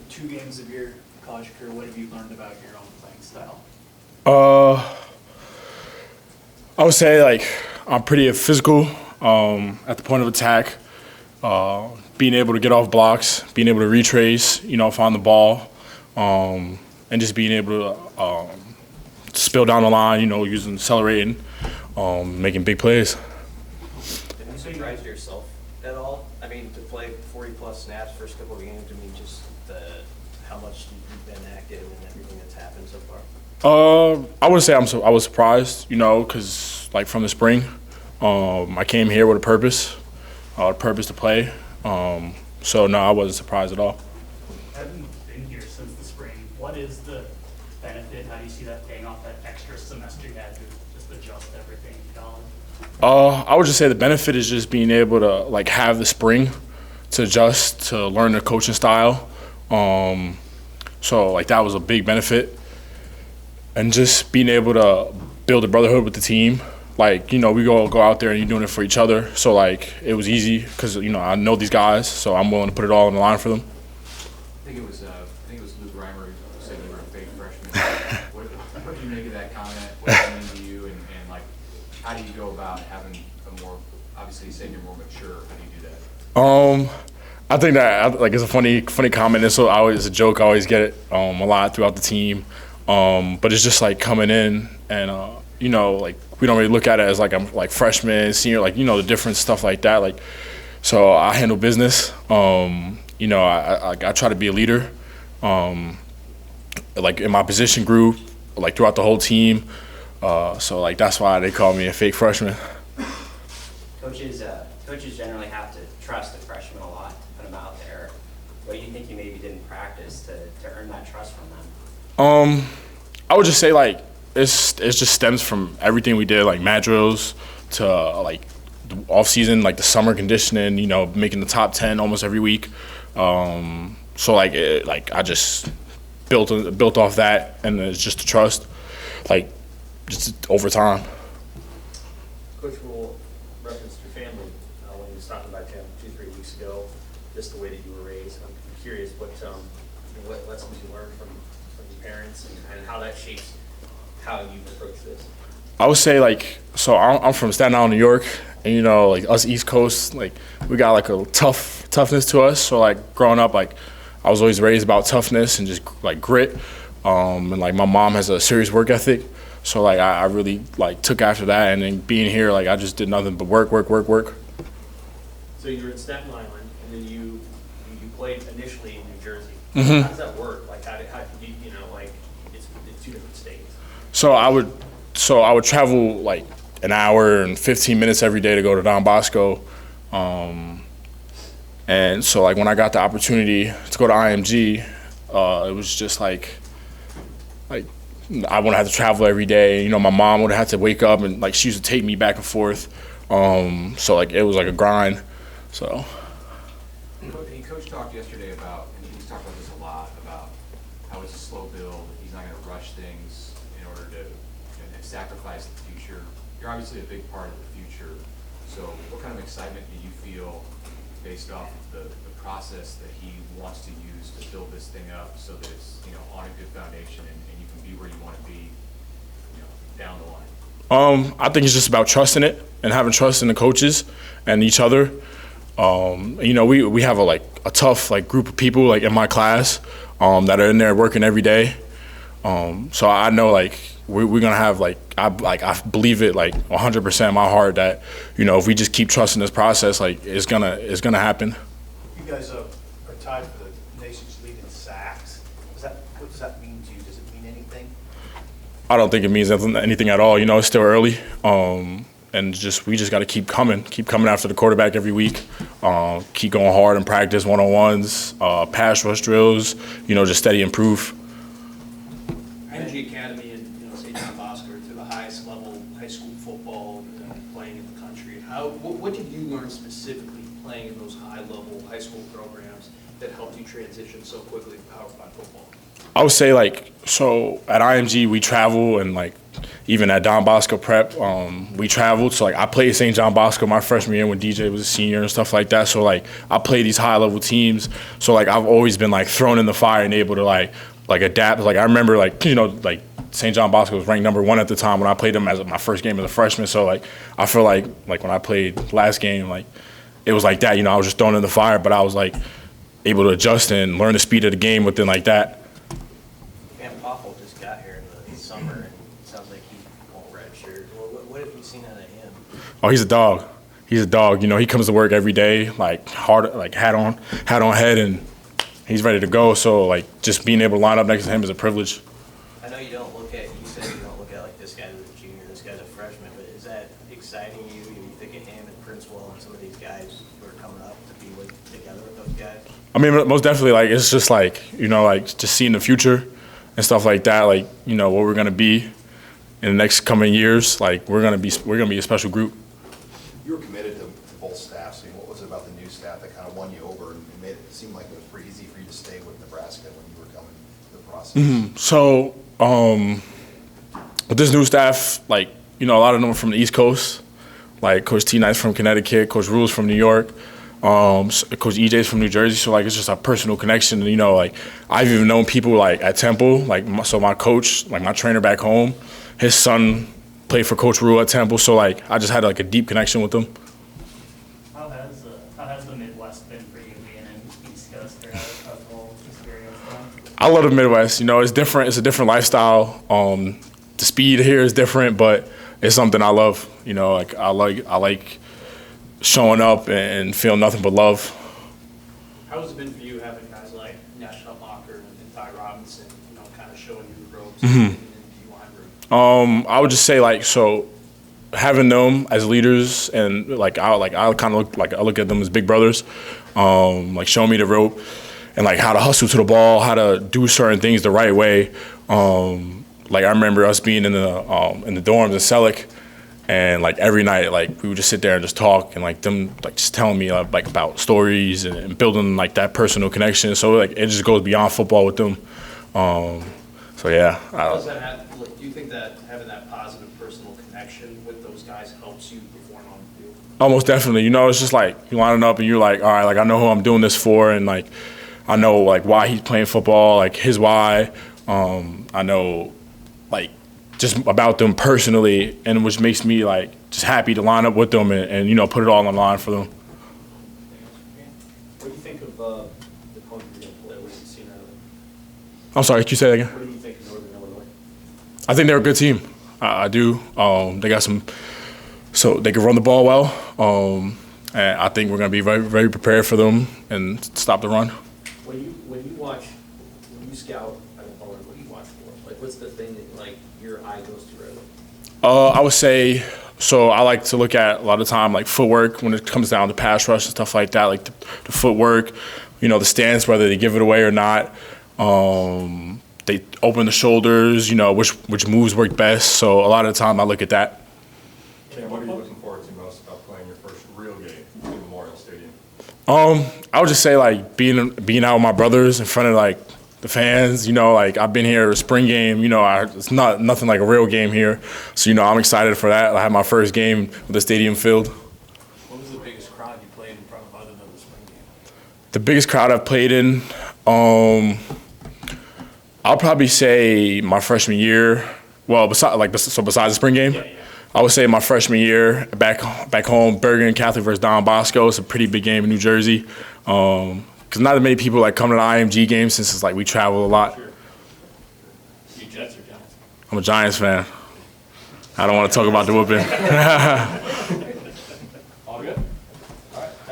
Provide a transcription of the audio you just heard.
2 games of your college career, what have you learned about your own playing style? I would say like I'm pretty physical at the point of attack, being able to get off blocks, being able to retrace, find the ball, and just being able to spill down the line, using accelerating, making big plays. Have you surprised yourself at all? I mean, to play 40-plus snaps first couple of games, just how much you've been active and everything that's happened so far? I would say I was surprised, because like from the spring, I came here with a purpose to play. So no, I wasn't surprised at all. Having been here since the spring, what is the benefit? How do you see that paying off that extra semester you had to just adjust everything in college? I would just say the benefit is just being able to like have the spring to adjust, to learn the coaching style. So like that was a big benefit. And just being able to build a brotherhood with the team. Like, we go out there and you're doing it for each other. So, like, it was easy because, I know these guys, so I'm willing to put it all on the line for them. I think it was Luke Reimer who said you were a fake freshman. What do you make of that comment? What does it mean to you? And like, how do you go about having a more, obviously you said you're more mature. How do you do that? I think that, like, it's a funny comment. It's a joke. I always get it a lot throughout the team. But it's just like coming in and, like we don't really look at it as like I'm like freshman, senior, like, the different stuff like that. Like, so I handle business. I try to be a leader. Like in my position group, like throughout the whole team. So like that's why they call me a fake freshman. Coaches generally have to trust the freshmen a lot to put them out there. What do you think you maybe didn't practice to earn that trust from them? I would just say like it just stems from everything we did, like mat drills to like the off season, like the summer conditioning, making the top 10 almost every week. So like I just built off that, and it's just the trust, like just over time. Coach Rhule referenced your family when he was talking about you 2-3 weeks ago, just the way that you were raised. I'm curious what lessons you learned from your parents and how that shapes how you approach this. I would say like, so I'm from Staten Island, New York, and like us East Coast, like we got like a toughness to us. So like growing up, like I was always raised about toughness and just like grit, and like my mom has a serious work ethic. So like I really like took after that, and then being here, like I just did nothing but work. So you were in Staten Island, and then you played initially in New Jersey. Mm-hmm. How does that work? Like how you like it's 2 different states. So I would travel like an hour and 15 minutes every day to go to Don Bosco, and so like when I got the opportunity to go to IMG, it was just like I wouldn't have to travel every day. My mom would have to wake up and like she used to take me back and forth. So like it was like a grind. So. Coach talked yesterday about, and he's talked about this a lot, about how it's a slow build. He's not going to rush things in order to sacrifice the future. You're obviously a big part of the future. So what kind of excitement do you feel based off of the process that he wants to use to build this thing up so that it's on a good foundation and you can be where you want to be down the line? I think it's just about trusting it and having trust in the coaches and each other. We have a tough like group of people like in my class that are in there working every day. So I know like we're gonna have I believe it like 100% in my heart that if we just keep trusting this process, like it's gonna happen. You guys are tied for the nation's lead in sacks. What does that mean to you? Does it mean anything? I don't think it means anything at all. It's still early, and we just got to keep coming after the quarterback every week. Keep going hard in practice, one-on-ones, pass rush drills. Just steady improve. Energy Academy and St. John Husker to the highest level high school football playing in the country. What did you learn specifically playing in those high-level high school programs that helped you transition so quickly to Power 5 football? I would say so at IMG we travel and like even at Don Bosco Prep, we traveled. So, like, I played St. John Bosco my freshman year when DJ was a senior and stuff like that. So, like, I played these high-level teams. So, like, I've always been, like, thrown in the fire and able to, like adapt. Like, I remember, like, you know, like, St. John Bosco was ranked #1 at the time when I played them as my first game as a freshman. So, like, I feel like when I played last game, like, it was like that. You know, I was just thrown in the fire, but I was, like, able to adjust and learn the speed of the game within, like, that. Cam Lenhardt just got here in the summer, and it sounds like he won't redshirt. What have you seen out of him? Oh, he's a dog. He's a dog. You know, he comes to work every day, like, hard, like, hat on head, and he's ready to go. So, like, just being able to line up next to him is a privilege. I know you said you don't look at like this guy's a junior, this guy's a freshman, but is that exciting you? You think of him and Princewell and some of these guys who are coming up to be together with those guys? I mean, most definitely, like, it's just like, you know, like, just seeing the future and stuff like that, like, you know, what we're gonna be in the next coming years. Like, we're gonna be a special group. You were committed to both staffs. I mean, what was it about the new staff that kind of won you over and made it seem like it was pretty easy for you to stay with Nebraska when you were coming to the process? So, with this new staff, like, you know, a lot of them are from the East Coast. Like, Coach T. Knight's from Connecticut, Coach Rhule's from New York, Coach EJ's from New Jersey. So, like, it's just a personal connection. You know, like, I've even known people, like, at Temple. Like, so my coach, like, my trainer back home, his son played for Coach Rhule at Temple. So, like, I just had, like, a deep connection with them. How has the Midwest been for you being in East Coast, or how's the whole experience been? I love the Midwest. You know, it's different. It's a different lifestyle. The speed here is different, but it's something I love. You know, like I like showing up and feeling nothing but love. How has it been for you having guys like National Mocker and Ty Robinson, you know, kind of showing you the ropes in the D-line room? I would just say, like, so having them as leaders, and I kind of look at them as big brothers, like showing me the rope and like how to hustle to the ball, how to do certain things the right way. Like, I remember us being in the dorms in Selleck, and like every night, like, we would just sit there and just talk, and like them, like, just telling me like about stories and building like that personal connection. So, like, it just goes beyond football with them. So yeah. Do you think that having that positive personal connection with those guys helps you perform on the field? Almost definitely. You know, it's just like you lining up and you're like, all right, like, I know who I'm doing this for, and like I know like why he's playing football, like his why. I know like just about them personally, and which makes me like just happy to line up with them and you know, put it all on the line for them. What do you think of the opponent you're going to play? What have you seen out of them? I'm sorry, can you say that again? What do you think of Northern Illinois? I think they're a good team. I do. They got so they can run the ball well. And I think we're going to be very, very prepared for them and stop the run. When you scout an opponent, what do you watch for? Like, what's the thing that like your eye goes to right away? I would say, so I like to look at a lot of time like footwork when it comes down to pass rush and stuff like that, like the footwork, you know, the stance, whether they give it away or not. They open the shoulders, you know, which moves work best. So a lot of the time I look at that. Cam, what are you looking forward to most about playing your first real game in Memorial Stadium? I would just say like being out with my brothers in front of like the fans. You know, like I've been here a spring game. You know, it's nothing like a real game here. So you know, I'm excited for that. I had my first game with the stadium filled. What was the biggest crowd you played in front of other than the spring game? The biggest crowd I've played in, I'll probably say my freshman year. Well, besides the spring game, Yeah. I would say my freshman year back home, Bergen Catholic versus Don Bosco. It's a pretty big game in New Jersey, because not that many people like come to the IMG games since it's like we travel a lot. Sure. You Jets or Giants? I'm a Giants fan. I don't want to talk about the whooping.